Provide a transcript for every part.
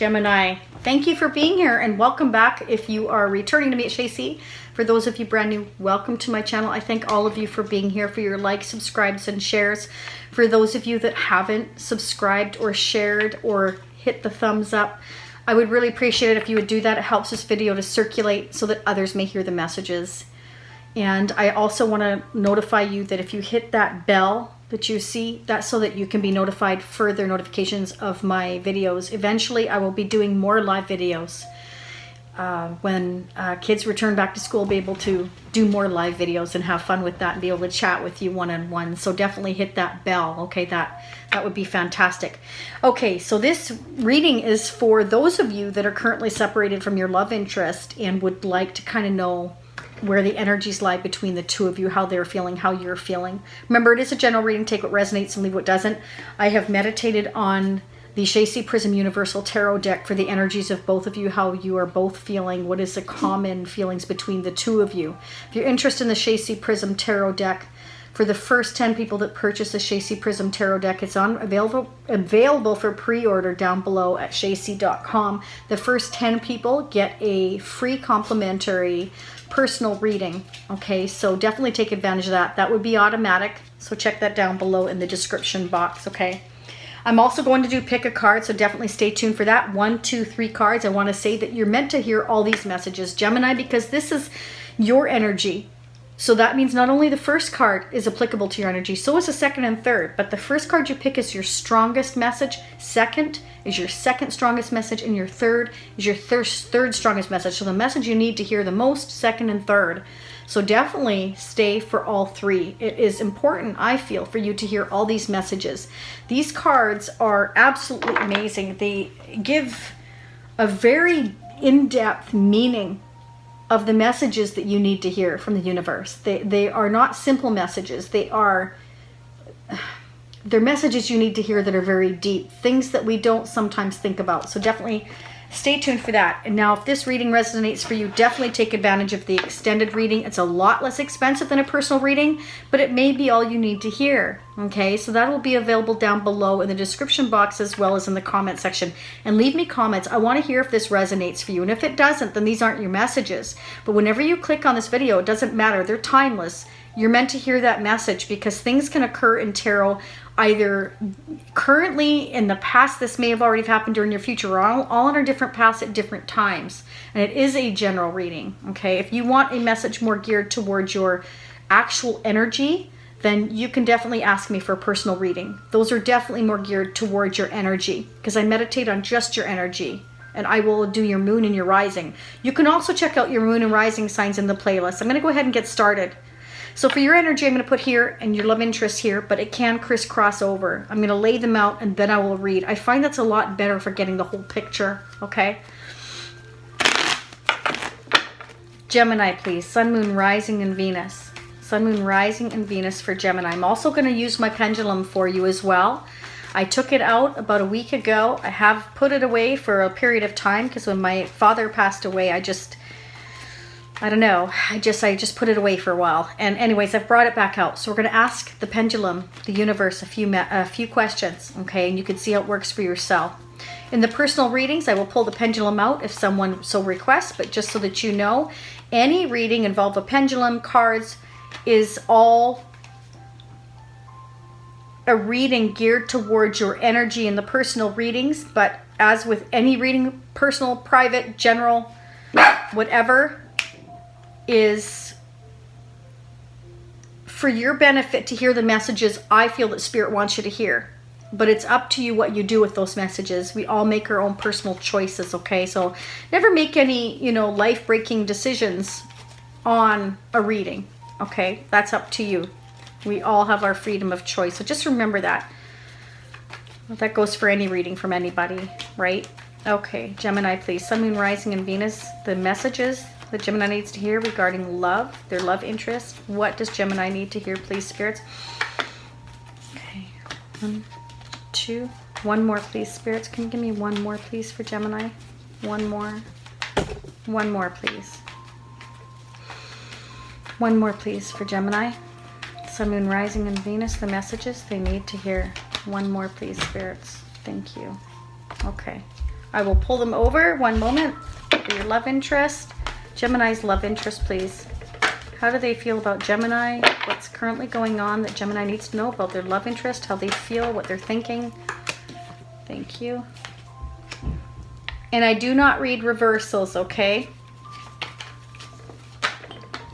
Gemini, thank you for being here and welcome back. If you are returning to me at SHASIE, for those of you brand new, welcome to my channel. I thank all of you for being here, for your likes, subscribes, and shares. For those of you that haven't subscribed or shared or hit the thumbs up, I would really appreciate it if you would do that. It helps this video to circulate so that others may hear the messages. And I also want to notify you that if you hit that bell that you see, that's so that you can be notified further notifications of my videos. Eventually, I will be doing more live videos. When kids return back to school, be able to do more live videos and have fun with that and be able to chat with you one-on-one. So definitely hit that bell, okay? That would be fantastic. Okay, so this reading is for those of you that are currently separated from your love interest and would like to kind of know where the energies lie between the two of you, how they're feeling, how you're feeling. Remember, it is a general reading. Take what resonates and leave what doesn't. I have meditated on the SHASIE Prism Universal Tarot Deck for the energies of both of you, how you are both feeling, what is the common feelings between the two of you. If you're interested in the SHASIE Prism Tarot Deck, for the first 10 people that purchase the SHASIE Prism Tarot Deck, it's available for pre-order down below at shasie.com. The first 10 people get a free complimentary personal reading. Okay, so definitely take advantage of that. That would be automatic, so check that down below in the description box, okay? I'm also going to do pick a card, so definitely stay tuned for that. 1, 2, 3 cards. I want to say that you're meant to hear all these messages, Gemini, because this is your energy. So that means not only the first card is applicable to your energy, so is the second and third. But the first card you pick is your strongest message. Second is your second strongest message. And your third is your third strongest message. So the message you need to hear the most, second and third. So definitely stay for all three. It is important, I feel, for you to hear all these messages. These cards are absolutely amazing. They give a very in-depth meaning of the messages that you need to hear from the universe. They are not simple messages. They're messages you need to hear that are very deep, things that we don't sometimes think about. So definitely stay tuned for that. And now if this reading resonates for you, definitely take advantage of the extended reading. It's a lot less expensive than a personal reading, but it may be all you need to hear. Okay, so that will be available down below in the description box as well as in the comment section. And leave me comments. I want to hear if this resonates for you. And if it doesn't, then these aren't your messages. But whenever you click on this video, it doesn't matter. They're timeless. You're meant to hear that message because things can occur in tarot either currently, in the past, this may have already happened, or in your future. We're all on our different paths at different times. And it is a general reading, okay? If you want a message more geared towards your actual energy, then you can definitely ask me for a personal reading. Those are definitely more geared towards your energy because I meditate on just your energy. And I will do your moon and your rising. You can also check out your moon and rising signs in the playlist. I'm going to go ahead and get started. So for your energy, I'm going to put here and your love interest here, but it can crisscross over. I'm going to lay them out and then I will read. I find that's a lot better for getting the whole picture, okay? Gemini, please. Sun, moon, rising, and Venus. Sun, moon, rising, and Venus for Gemini. I'm also going to use my pendulum for you as well. I took it out about a week ago. I have put it away for a period of time because when my father passed away, I don't know. I just put it away for a while. And anyways, I've brought it back out. So we're going to ask the pendulum, the universe, a few questions, okay? And you can see how it works for yourself. In the personal readings, I will pull the pendulum out if someone so requests, but just so that you know, any reading involve a pendulum, cards, is all a reading geared towards your energy in the personal readings. But as with any reading, personal, private, general, whatever, is for your benefit to hear the messages I feel that Spirit wants you to hear. But it's up to you what you do with those messages. We all make our own personal choices, okay? So never make any, life-breaking decisions on a reading, okay? That's up to you. We all have our freedom of choice. So just remember that. That goes for any reading from anybody, right? Okay, Gemini, please. Sun, moon, rising, and Venus. The messages that Gemini needs to hear regarding love, their love interest. What does Gemini need to hear, please, spirits? Okay, 1, 2, 1 more, please, spirits. Can you give me 1 more, please, for Gemini? 1 more. 1 more, please. 1 more, please, for Gemini. Sun, moon, rising, and Venus. The messages they need to hear. 1 more, please, spirits. Thank you. Okay. I will pull them over. One moment. For your love interest. Gemini's love interest, please. How do they feel about Gemini? What's currently going on that Gemini needs to know about their love interest? How they feel, what they're thinking. Thank you. And I do not read reversals, okay?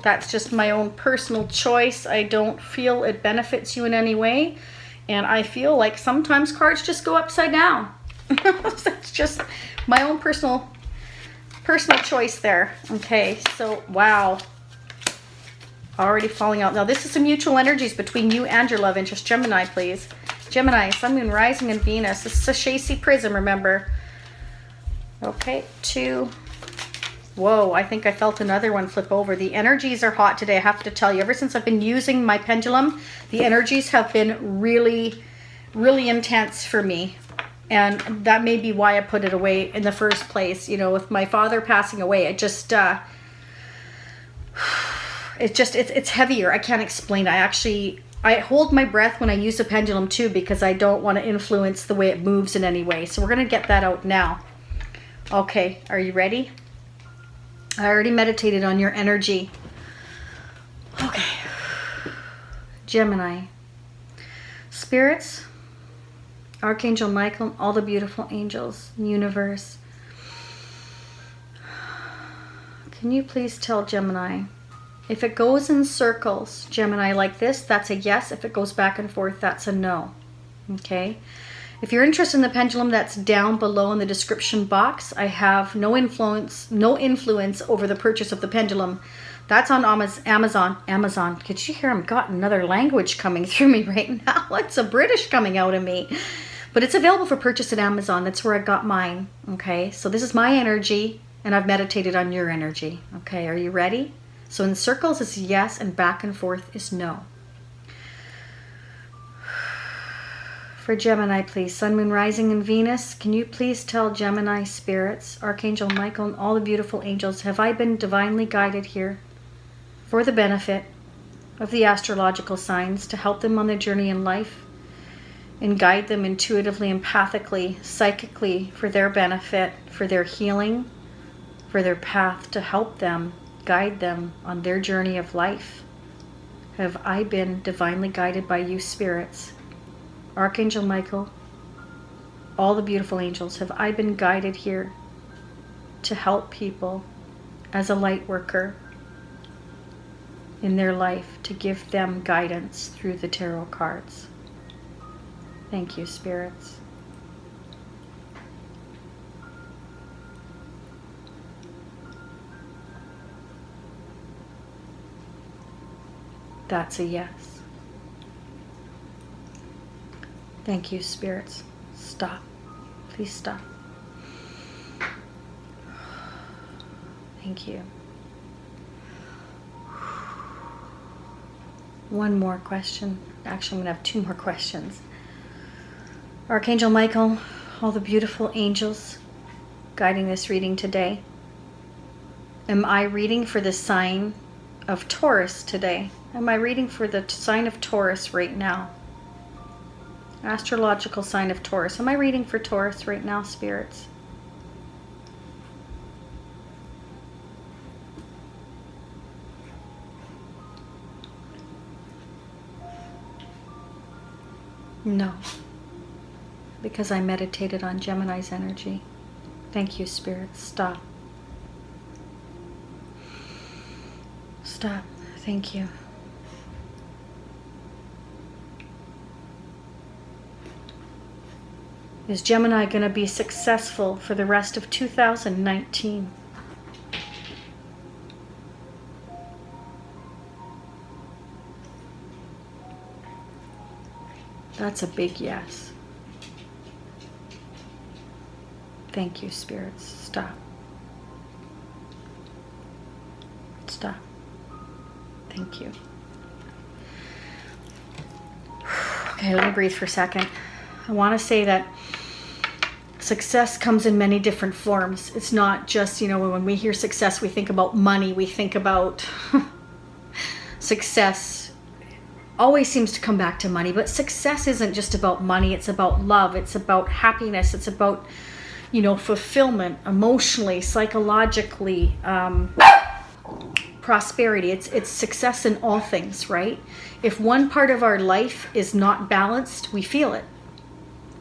That's just my own personal choice. I don't feel it benefits you in any way. And I feel like sometimes cards just go upside down. That's just my own personal choice there. Okay, so wow. Already falling out. Now this is some mutual energies between you and your love interest. Gemini, please. Gemini, Sun, Moon, Rising, and Venus. This is a SHASIE Prism, remember. Okay, 2. Whoa, I think I felt another one flip over. The energies are hot today, I have to tell you. Ever since I've been using my pendulum, the energies have been really, really intense for me. And that may be why I put it away in the first place. You know, with my father passing away, it just, it's heavier. I can't explain. I hold my breath when I use a pendulum too, because I don't want to influence the way it moves in any way. So we're going to get that out now. Okay, are you ready? I already meditated on your energy. Okay. Gemini. Spirits, Archangel Michael, all the beautiful angels, universe. Can you please tell Gemini, if it goes in circles, Gemini, like this, that's a yes. If it goes back and forth, that's a no. Okay? If you're interested in the pendulum, that's down below in the description box. I have no influence over the purchase of the pendulum. That's on Amazon. Amazon. Could you hear I've got another language coming through me right now? It's a British coming out of me. But it's available for purchase at Amazon. That's where I got mine. Okay, so this is my energy, and I've meditated on your energy. Okay, are you ready? So in circles is yes, and back and forth is no. For Gemini, please. Sun, Moon, Rising, and Venus. Can you please tell Gemini spirits, Archangel Michael, and all the beautiful angels, have I been divinely guided here for the benefit of the astrological signs to help them on their journey in life and guide them intuitively, empathically, psychically for their benefit, for their healing, for their path, to help them, guide them on their journey of life? Have I been divinely guided by you spirits? Archangel Michael, all the beautiful angels, have I been guided here to help people as a light worker in their life, to give them guidance through the tarot cards? Thank you, spirits. That's a yes. Thank you, spirits. Stop. Please stop. Thank you. One more question. Actually, I'm going to have 2 more questions. Archangel Michael, all the beautiful angels guiding this reading today. Am I reading for the sign of Taurus today? Am I reading for the sign of Taurus right now? Astrological sign of Taurus. Am I reading for Taurus right now, spirits? No. Because I meditated on Gemini's energy. Thank you, spirits. Stop. Stop. Thank you. Is Gemini going to be successful for the rest of 2019? That's a big yes. Thank you, spirits. Stop. Stop. Thank you. Okay, let me breathe for a second. I want to say that success comes in many different forms. It's not just, you know, when we hear success, we think about money. We think about success. Always seems to come back to money, but success isn't just about money. It's about love. It's about happiness. It's about you know, fulfillment, emotionally, psychologically, prosperity. It's success in all things, right? If one part of our life is not balanced, we feel it.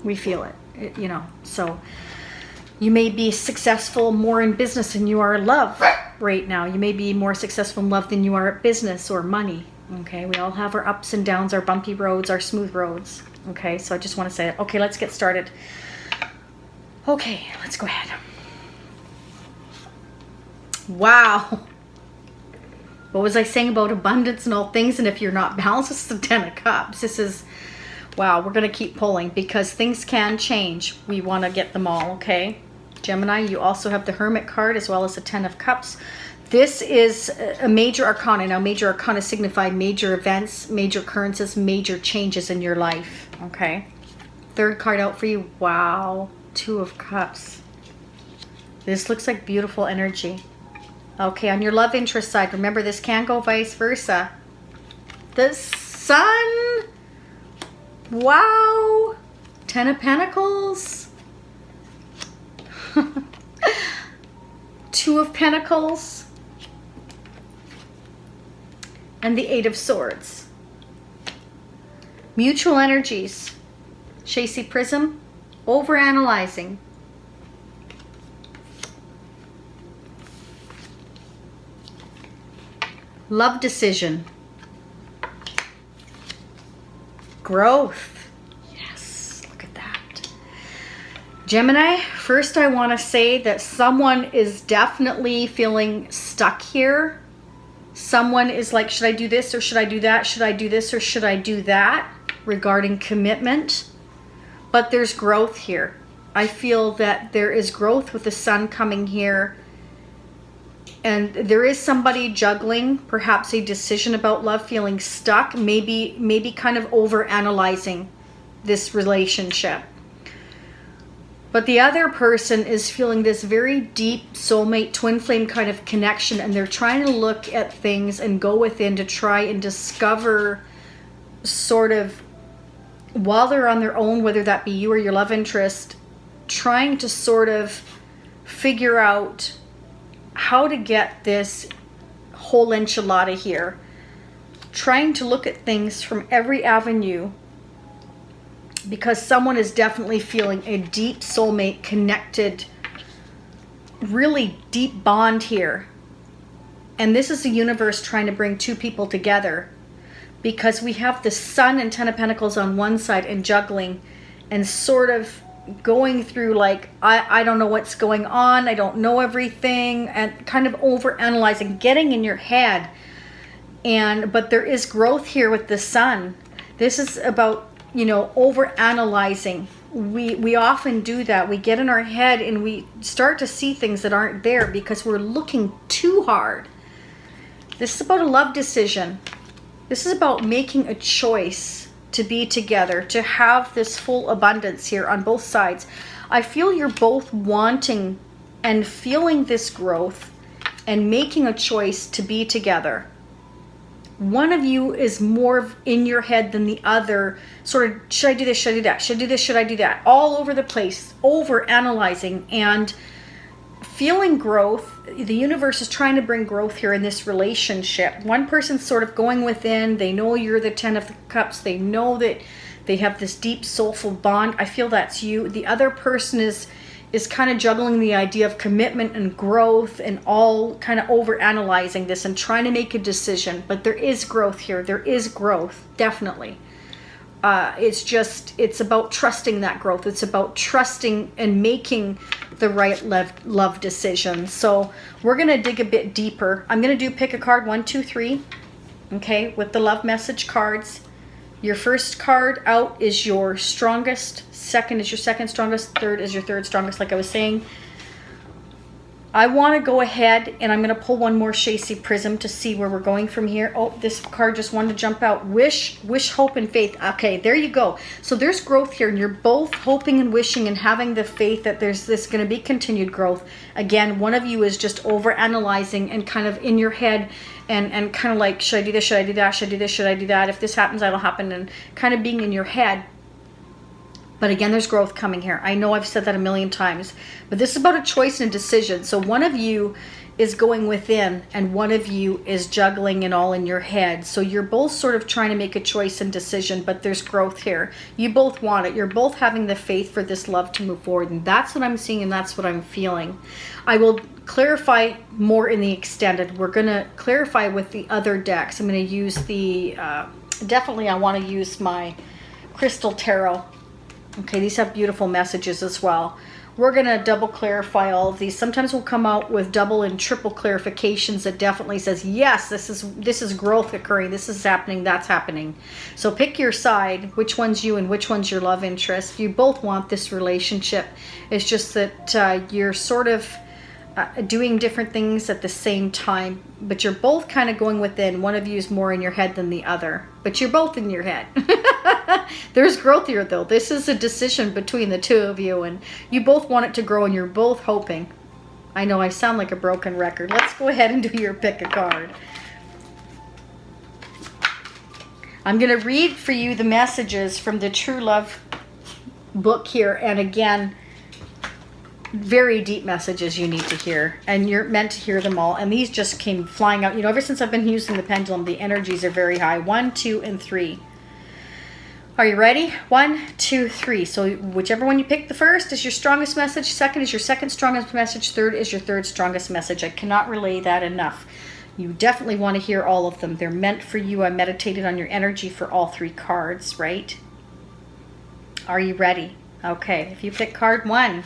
We feel it, you know. So you may be successful more in business than you are in love right now. You may be more successful in love than you are at business or money. Okay, we all have our ups and downs, our bumpy roads, our smooth roads. Okay, so I just want to say it. Okay, let's get started. Okay, let's go ahead. Wow. What was I saying about abundance and all things? And if you're not balanced, it's the 10 of Cups. This is, wow, we're going to keep pulling because things can change. We want to get them all, okay? Gemini, you also have the Hermit card as well as the 10 of Cups. This is a major arcana. Now, major arcana signify major events, major occurrences, major changes in your life, okay? Third card out for you. Wow. 2 of Cups. This looks like beautiful energy. Okay, on your love interest side, remember this can go vice versa. The Sun. Wow. 10 of Pentacles. 2 of Pentacles. And the 8 of Swords. Mutual energies. SHASIE Prism. Overanalyzing. Love decision. Growth. Yes, look at that. Gemini, first I want to say that someone is definitely feeling stuck here. Someone is like, should I do this or should I do that? Should I do this or should I do that? Regarding commitment. But there's growth here. I feel that there is growth with the Sun coming here. And there is somebody juggling perhaps a decision about love, feeling stuck, maybe kind of over analyzing this relationship. But the other person is feeling this very deep soulmate, twin flame kind of connection, and they're trying to look at things and go within to try and discover sort of, while they're on their own, whether that be you or your love interest, trying to sort of figure out how to get this whole enchilada here. Trying to look at things from every avenue because someone is definitely feeling a deep soulmate connected, really deep bond here. And this is the universe trying to bring 2 people together because we have the Sun and 10 of Pentacles on one side and juggling and sort of going through like, I don't know what's going on, I don't know everything, and kind of over analyzing, getting in your head. But there is growth here with the Sun. This is about, you know, over analyzing. We often do that. We get in our head and we start to see things that aren't there because we're looking too hard. This is about a love decision. This is about making a choice to be together, to have this full abundance here on both sides. I feel you're both wanting and feeling this growth and making a choice to be together. One of you is more in your head than the other, sort of, should I do this, should I do that, should I do this, should I do that, all over the place, over analyzing and feeling growth. The universe is trying to bring growth here in this relationship. One person's sort of going within. They know you're the 10 of Cups. They know that they have this deep soulful bond. I feel that's you. The other person is kind of juggling the idea of commitment and growth and all kind of over analyzing this and trying to make a decision. But there is growth here. There is growth, definitely. It's about trusting that growth. It's about trusting and making the right love decision. So we're going to dig a bit deeper. I'm going to pick a card, 1, 2, 3, okay, with the love message cards. Your first card out is your strongest, second is your second strongest, third is your third strongest, like I was saying. I want to go ahead and I'm going to pull one more SHASIE Prism to see where we're going from here. Oh, this card just wanted to jump out. Wish, hope, and faith. Okay, there you go. So there's growth here, and you're both hoping and wishing and having the faith that there's this going to be continued growth. Again, one of you is just over analyzing and kind of in your head and kind of like, should I do this, should I do that, should I do this, should I do that, if this happens, that'll happen, and kind of being in your head. But again, there's growth coming here. I know I've said that a million times, but this is about a choice and a decision. So one of you is going within and one of you is juggling it all in your head. So you're both sort of trying to make a choice and decision, but there's growth here. You both want it. You're both having the faith for this love to move forward. And that's what I'm seeing and that's what I'm feeling. I will clarify more in the extended. We're going to clarify with the other decks. I'm going to use the, definitely I want to use my Crystal Tarot. Okay, these have beautiful messages as well. We're going to double clarify all of these. Sometimes we'll come out with double and triple clarifications that definitely says, yes, this is growth occurring. This is happening. That's happening. So pick your side, which one's you and which one's your love interest. You both want this relationship. It's just that you're sort of doing different things at the same time, but you're both kind of going within. One of you is more in your head than the other, but you're both in your head. There's growth here though. This is a decision between the two of you and you both want it to grow and you're both hoping. I know I sound like a broken record. Let's go ahead and do your pick a card. I'm going to read for you the messages from the True Love book here, and again, very deep messages you need to hear, and you're meant to hear them all, and these just came flying out. You know, ever since I've been using the pendulum, the energies are very high. 1, 2, and 3. Are you ready? 1, 2, 3. So whichever one you pick, the first is your strongest message, second is your second strongest message, third is your third strongest message. I cannot relay that enough. You definitely want to hear all of them. They're meant for you. I meditated on your energy for all 3 cards, right? Are you ready? Okay, if you pick card 1,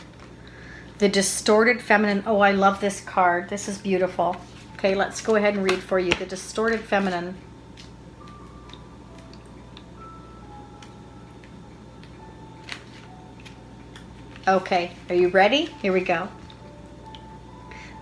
the Distorted Feminine. Oh, I love this card. This is beautiful. Okay, let's go ahead and read for you. The Distorted Feminine. Okay, are you ready? Here we go.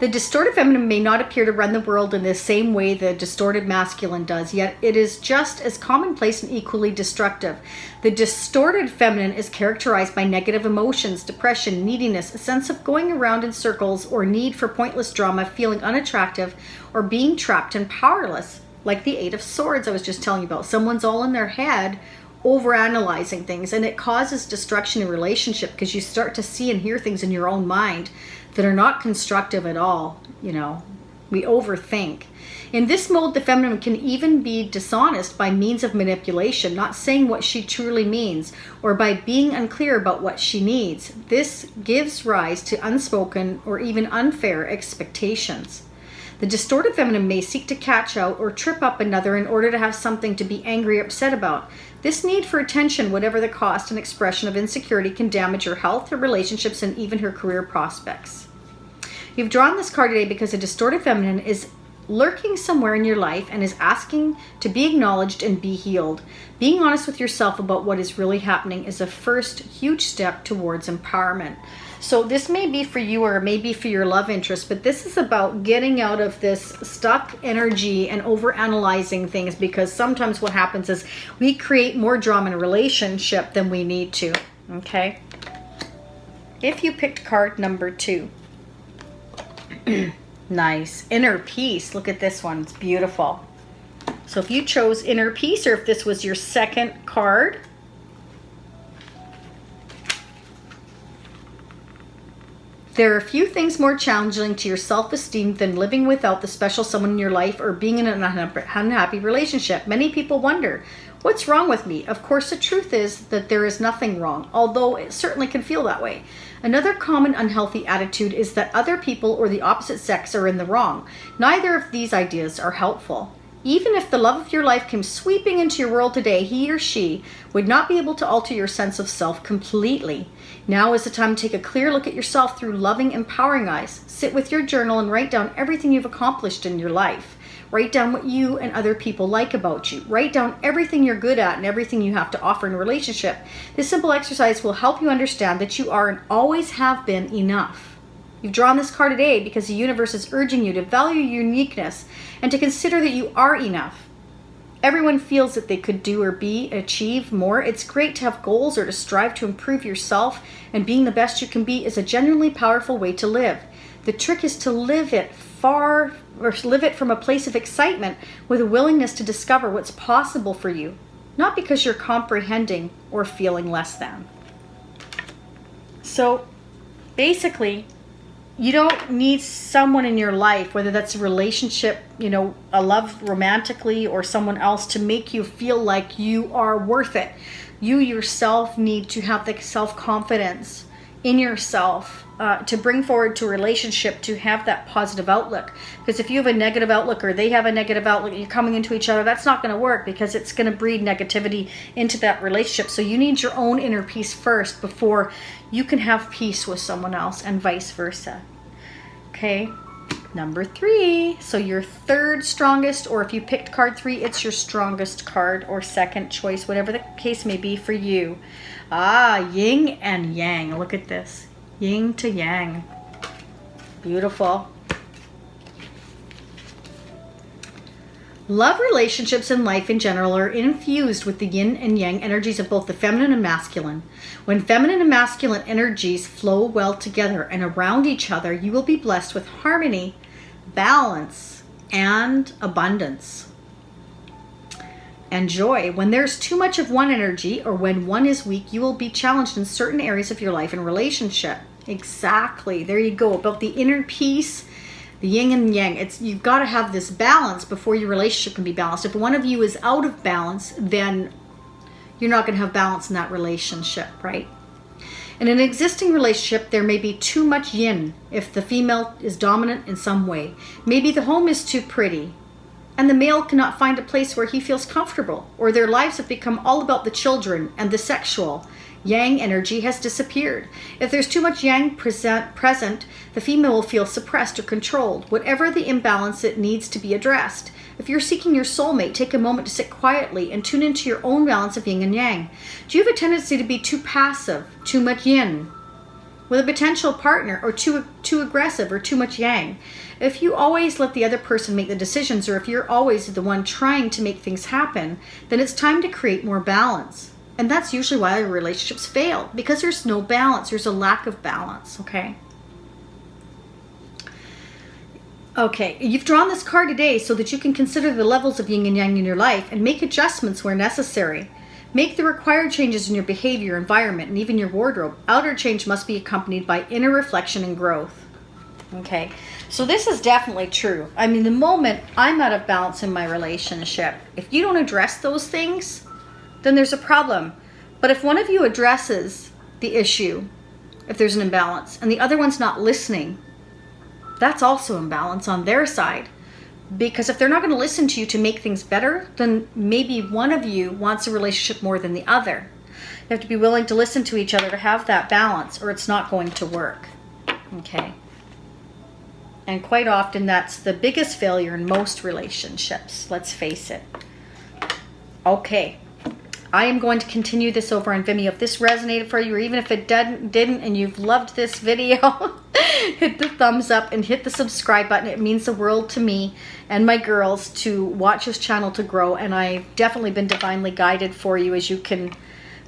The distorted feminine may not appear to run the world in the same way the distorted masculine does, yet it is just as commonplace and equally destructive. The distorted feminine is characterized by negative emotions, depression, neediness, a sense of going around in circles or need for pointless drama, feeling unattractive, or being trapped and powerless. Like the 8 of Swords I was just telling you about. Someone's all in their head overanalyzing things, and it causes destruction in relationship because you start to see and hear things in your own mind that are not constructive at all. You know, we overthink. In this mode, the feminine can even be dishonest by means of manipulation, not saying what she truly means, or by being unclear about what she needs. This gives rise to unspoken or even unfair expectations. The distorted feminine may seek to catch out or trip up another in order to have something to be angry or upset about. This need for attention, whatever the cost and expression of insecurity, can damage her health, her relationships, and even her career prospects. You've drawn this card today because a distorted feminine is lurking somewhere in your life and is asking to be acknowledged and be healed. Being honest with yourself about what is really happening is a first huge step towards empowerment. So this may be for you or maybe for your love interest, but this is about getting out of this stuck energy and overanalyzing things, because sometimes what happens is we create more drama in a relationship than we need to, okay? If you picked card number 2, nice. Inner Peace. Look at this one. It's beautiful. So if you chose Inner Peace, or if this was your second card, there are few things more challenging to your self-esteem than living without the special someone in your life or being in an unhappy relationship. Many people wonder, what's wrong with me? Of course, the truth is that there is nothing wrong, although it certainly can feel that way. Another common unhealthy attitude is that other people or the opposite sex are in the wrong. Neither of these ideas are helpful. Even if the love of your life came sweeping into your world today, he or she would not be able to alter your sense of self completely. Now is the time to take a clear look at yourself through loving, empowering eyes. Sit with your journal and write down everything you've accomplished in your life. Write down what you and other people like about you. Write down everything you're good at and everything you have to offer in a relationship. This simple exercise will help you understand that you are and always have been enough. You've drawn this card today because the universe is urging you to value your uniqueness and to consider that you are enough. Everyone feels that they could do or achieve more. It's great to have goals or to strive to improve yourself, and being the best you can be is a genuinely powerful way to live. The trick is to live it from a place of excitement with a willingness to discover what's possible for you, not because you're comprehending or feeling less than. So basically, you don't need someone in your life, whether that's a relationship, you know, a love romantically, or someone else, to make you feel like you are worth it. You yourself need to have the self-confidence in yourself to bring forward to a relationship, to have that positive outlook. Because if you have a negative outlook, or they have a negative outlook, you're coming into each other, that's not going to work, because it's going to breed negativity into that relationship. So you need your own inner peace first before you can have peace with someone else, and vice versa. Okay, number 3. So your third strongest, or if you picked card 3, it's your strongest card or second choice, whatever the case may be for you. Yin and yang. Look at this. Yin to yang. Beautiful. Love relationships and life in general are infused with the yin and yang energies of both the feminine and masculine. When feminine and masculine energies flow well together and around each other, you will be blessed with harmony, balance, and abundance and joy. When there's too much of one energy, or when one is weak, you will be challenged in certain areas of your life and relationship. Exactly. There you go. About the inner peace, the yin and yang. You've got to have this balance before your relationship can be balanced. If one of you is out of balance, then you're not going to have balance in that relationship, right? In an existing relationship, there may be too much yin if the female is dominant in some way. Maybe the home is too pretty, and the male cannot find a place where he feels comfortable, or their lives have become all about the children and the sexual. Yang energy has disappeared. If there's too much yang present, the female will feel suppressed or controlled. Whatever the imbalance, it needs to be addressed. If you're seeking your soulmate, take a moment to sit quietly and tune into your own balance of yin and yang. Do you have a tendency to be too passive, too much yin with a potential partner, or too aggressive, or too much yang? If you always let the other person make the decisions, or if you're always the one trying to make things happen, then it's time to create more balance. And that's usually why relationships fail, because there's no balance. There's a lack of balance, okay? Okay, you've drawn this card today so that you can consider the levels of yin and yang in your life and make adjustments where necessary. Make the required changes in your behavior, environment, and even your wardrobe. Outer change must be accompanied by inner reflection and growth. Okay, so this is definitely true. I mean, the moment I'm out of balance in my relationship, if you don't address those things, then there's a problem. But if one of you addresses the issue, if there's an imbalance, and the other one's not listening, that's also imbalance on their side. Because if they're not going to listen to you to make things better, then maybe one of you wants a relationship more than the other. You have to be willing to listen to each other to have that balance, or it's not going to work. Okay. And quite often that's the biggest failure in most relationships. Let's face it. Okay. I am going to continue this over on Vimeo. If this resonated for you, or even if it didn't and you've loved this video, hit the thumbs up and hit the subscribe button. It means the world to me and my girls to watch this channel to grow. And I've definitely been divinely guided for you, as you can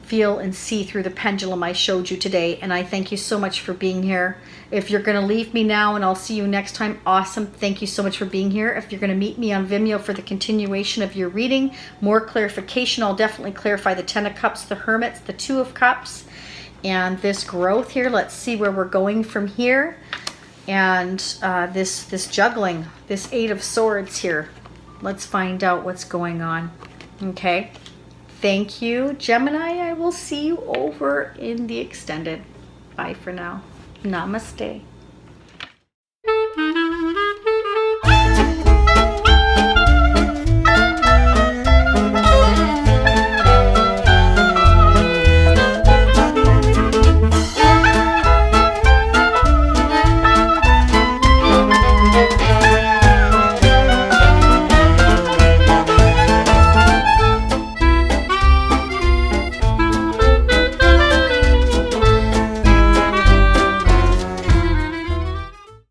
feel and see through the pendulum I showed you today. And I thank you so much for being here. If you're going to leave me now and I'll see you next time, awesome. Thank you so much for being here. If you're going to meet me on Vimeo for the continuation of your reading, more clarification, I'll definitely clarify the 10 of Cups, the Hermits, the 2 of Cups, and this growth here. Let's see where we're going from here. And this juggling, this 8 of Swords here. Let's find out what's going on. Okay. Thank you, Gemini. I will see you over in the extended. Bye for now. Namaste.